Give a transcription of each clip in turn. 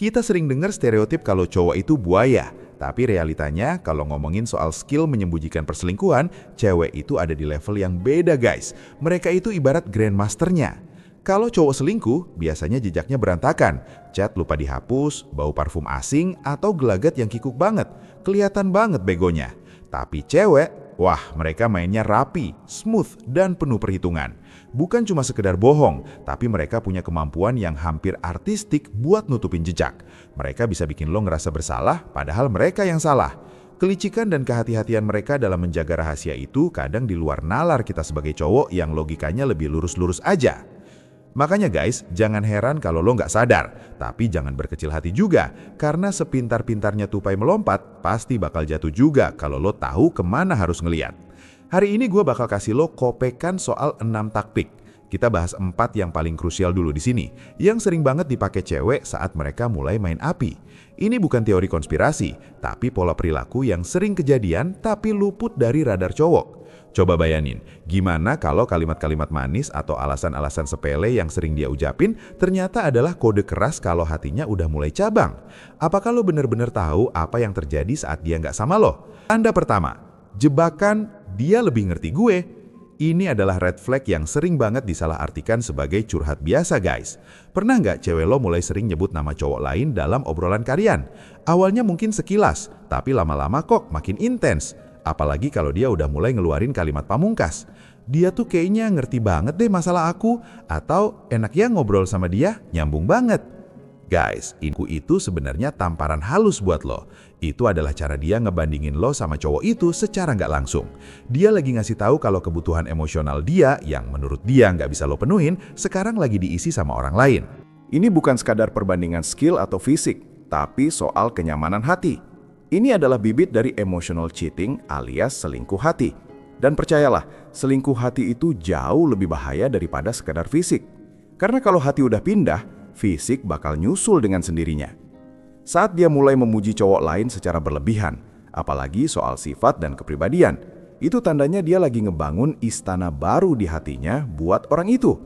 Kita sering dengar stereotip kalau cowok itu buaya, tapi realitanya kalau ngomongin soal skill menyembunyikan perselingkuhan, cewek itu ada di level yang beda guys. Mereka itu ibarat grandmasternya. Kalau cowok selingkuh, biasanya jejaknya berantakan. Chat lupa dihapus, bau parfum asing, atau gelagat yang kikuk banget. Kelihatan banget begonya. Tapi cewek, wah mereka mainnya rapi, smooth, dan penuh perhitungan. Bukan cuma sekedar bohong, tapi mereka punya kemampuan yang hampir artistik buat nutupin jejak. Mereka bisa bikin lo ngerasa bersalah, padahal mereka yang salah. Kelicikan dan kehati-hatian mereka dalam menjaga rahasia itu kadang di luar nalar kita sebagai cowok yang logikanya lebih lurus-lurus aja. Makanya guys, jangan heran kalau lo nggak sadar, tapi jangan berkecil hati juga, karena sepintar-pintarnya tupai melompat, pasti bakal jatuh juga kalau lo tahu kemana harus ngeliat. Hari ini gue bakal kasih lo kopekan soal 6 taktik. Kita bahas 4 yang paling krusial dulu di sini, yang sering banget dipakai cewek saat mereka mulai main api. Ini bukan teori konspirasi, tapi pola perilaku yang sering kejadian tapi luput dari radar cowok. Coba bayanin, gimana kalau kalimat-kalimat manis atau alasan-alasan sepele yang sering dia ucapin ternyata adalah kode keras kalau hatinya udah mulai cabang? Apakah lo bener-bener tahu apa yang terjadi saat dia nggak sama lo? Tanda pertama, jebakan dia lebih ngerti gue. Ini adalah red flag yang sering banget disalahartikan sebagai curhat biasa guys. Pernah nggak cewek lo mulai sering nyebut nama cowok lain dalam obrolan kalian? Awalnya mungkin sekilas, tapi lama-lama kok makin intens. Apalagi kalau dia udah mulai ngeluarin kalimat pamungkas. Dia tuh kayaknya ngerti banget deh masalah aku, atau enak ya ngobrol sama dia, nyambung banget. Guys, itu sebenarnya tamparan halus buat lo. Itu adalah cara dia ngebandingin lo sama cowok itu secara nggak langsung. Dia lagi ngasih tahu kalau kebutuhan emosional dia, yang menurut dia nggak bisa lo penuhin, sekarang lagi diisi sama orang lain. Ini bukan sekadar perbandingan skill atau fisik, tapi soal kenyamanan hati. Ini adalah bibit dari emotional cheating alias selingkuh hati. Dan percayalah, selingkuh hati itu jauh lebih bahaya daripada sekadar fisik. Karena kalau hati udah pindah, fisik bakal nyusul dengan sendirinya. Saat dia mulai memuji cowok lain secara berlebihan, apalagi soal sifat dan kepribadian, itu tandanya dia lagi ngebangun istana baru di hatinya buat orang itu.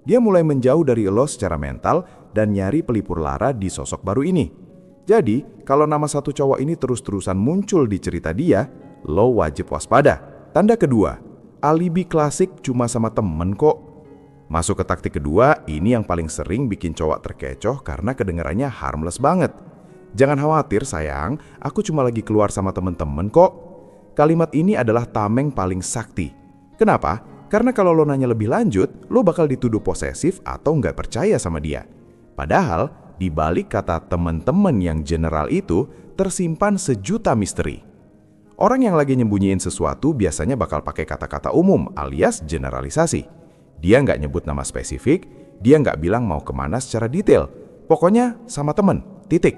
Dia mulai menjauh dari lo secara mental dan nyari pelipur lara di sosok baru ini. Jadi, kalau nama satu cowok ini terus-terusan muncul di cerita dia, lo wajib waspada. Tanda kedua, alibi klasik cuma sama temen kok. Masuk ke taktik kedua, ini yang paling sering bikin cowok terkecoh karena kedengarannya harmless banget. Jangan khawatir sayang, aku cuma lagi keluar sama temen-temen kok. Kalimat ini adalah tameng paling sakti. Kenapa? Karena kalau lo nanya lebih lanjut, lo bakal dituduh posesif atau nggak percaya sama dia. Padahal, di balik kata temen-temen yang general itu tersimpan sejuta misteri. Orang yang lagi nyembunyiin sesuatu biasanya bakal pakai kata-kata umum alias generalisasi. Dia nggak nyebut nama spesifik, dia nggak bilang mau kemana secara detail. Pokoknya sama temen, titik.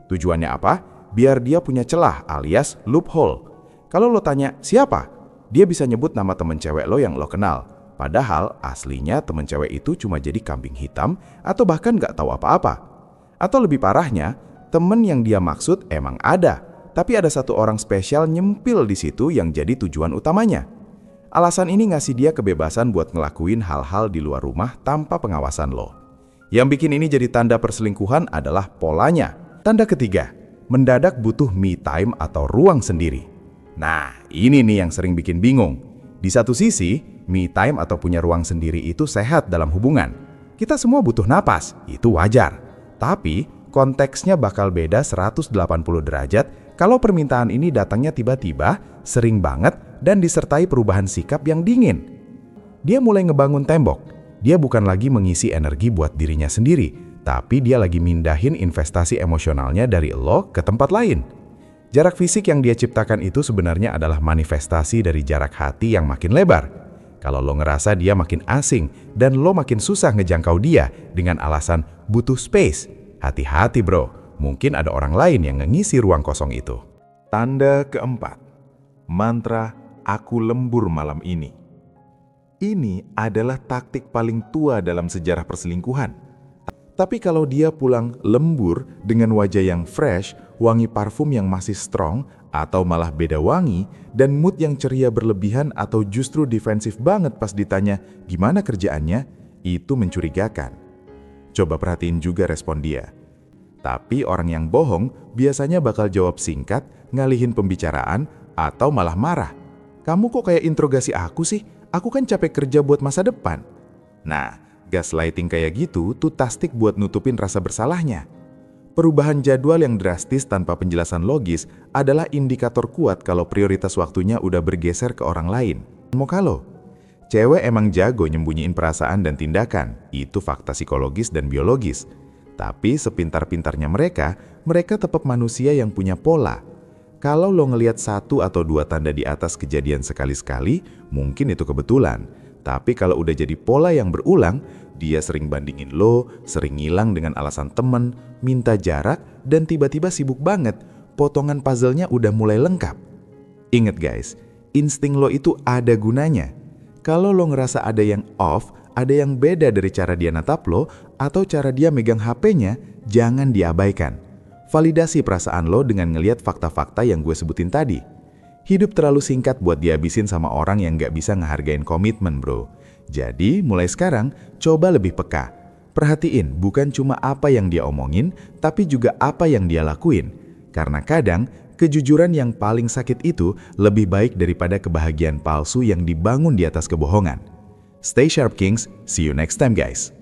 Tujuannya apa? Biar dia punya celah alias loophole. Kalau lo tanya siapa, dia bisa nyebut nama temen cewek lo yang lo kenal. Padahal aslinya temen cewek itu cuma jadi kambing hitam atau bahkan nggak tahu apa-apa. Atau lebih parahnya, temen yang dia maksud emang ada, tapi ada satu orang spesial nyempil di situ yang jadi tujuan utamanya. Alasan ini ngasih dia kebebasan buat ngelakuin hal-hal di luar rumah tanpa pengawasan lo. Yang bikin ini jadi tanda perselingkuhan adalah polanya. Tanda ketiga, mendadak butuh me time atau ruang sendiri. Nah, ini nih yang sering bikin bingung. Di satu sisi, me time atau punya ruang sendiri itu sehat dalam hubungan. Kita semua butuh napas, itu wajar. Tapi, konteksnya bakal beda 180 derajat kalau permintaan ini datangnya tiba-tiba, sering banget, dan disertai perubahan sikap yang dingin. Dia mulai ngebangun tembok. Dia bukan lagi mengisi energi buat dirinya sendiri, tapi dia lagi mindahin investasi emosionalnya dari lo ke tempat lain. Jarak fisik yang dia ciptakan itu sebenarnya adalah manifestasi dari jarak hati yang makin lebar. Kalau lo ngerasa dia makin asing dan lo makin susah ngejangkau dia dengan alasan butuh space, hati-hati bro, mungkin ada orang lain yang ngisi ruang kosong itu. Tanda keempat, mantra aku lembur malam ini. Ini adalah taktik paling tua dalam sejarah perselingkuhan. Tapi kalau dia pulang lembur dengan wajah yang fresh, wangi parfum yang masih strong, atau malah beda wangi, dan mood yang ceria berlebihan atau justru defensif banget pas ditanya gimana kerjaannya, itu mencurigakan. Coba perhatiin juga respon dia. Tapi orang yang bohong biasanya bakal jawab singkat, ngalihin pembicaraan, atau malah marah. Kamu kok kayak interogasi aku sih? Aku kan capek kerja buat masa depan. Nah, gaslighting kayak gitu tuh tastik buat nutupin rasa bersalahnya. Perubahan jadwal yang drastis tanpa penjelasan logis adalah indikator kuat kalau prioritas waktunya udah bergeser ke orang lain. Mau kalau cewek emang jago nyembunyiin perasaan dan tindakan, itu fakta psikologis dan biologis. Tapi sepintar-pintarnya mereka tetap manusia yang punya pola. Kalau lo ngelihat 1 atau 2 tanda di atas kejadian sekali-sekali, mungkin itu kebetulan. Tapi kalau udah jadi pola yang berulang, dia sering bandingin lo, sering ngilang dengan alasan temen, minta jarak, dan tiba-tiba sibuk banget, potongan puzzle-nya udah mulai lengkap. Ingat guys, insting lo itu ada gunanya. Kalau lo ngerasa ada yang off, ada yang beda dari cara dia natap lo, atau cara dia megang HP-nya, jangan diabaikan. Validasi perasaan lo dengan ngelihat fakta-fakta yang gue sebutin tadi. Hidup terlalu singkat buat dihabisin sama orang yang gak bisa ngehargain komitmen, bro. Jadi, mulai sekarang, coba lebih peka. Perhatiin bukan cuma apa yang dia omongin, tapi juga apa yang dia lakuin. Karena kadang, kejujuran yang paling sakit itu lebih baik daripada kebahagiaan palsu yang dibangun di atas kebohongan. Stay sharp, Kings. See you next time, guys.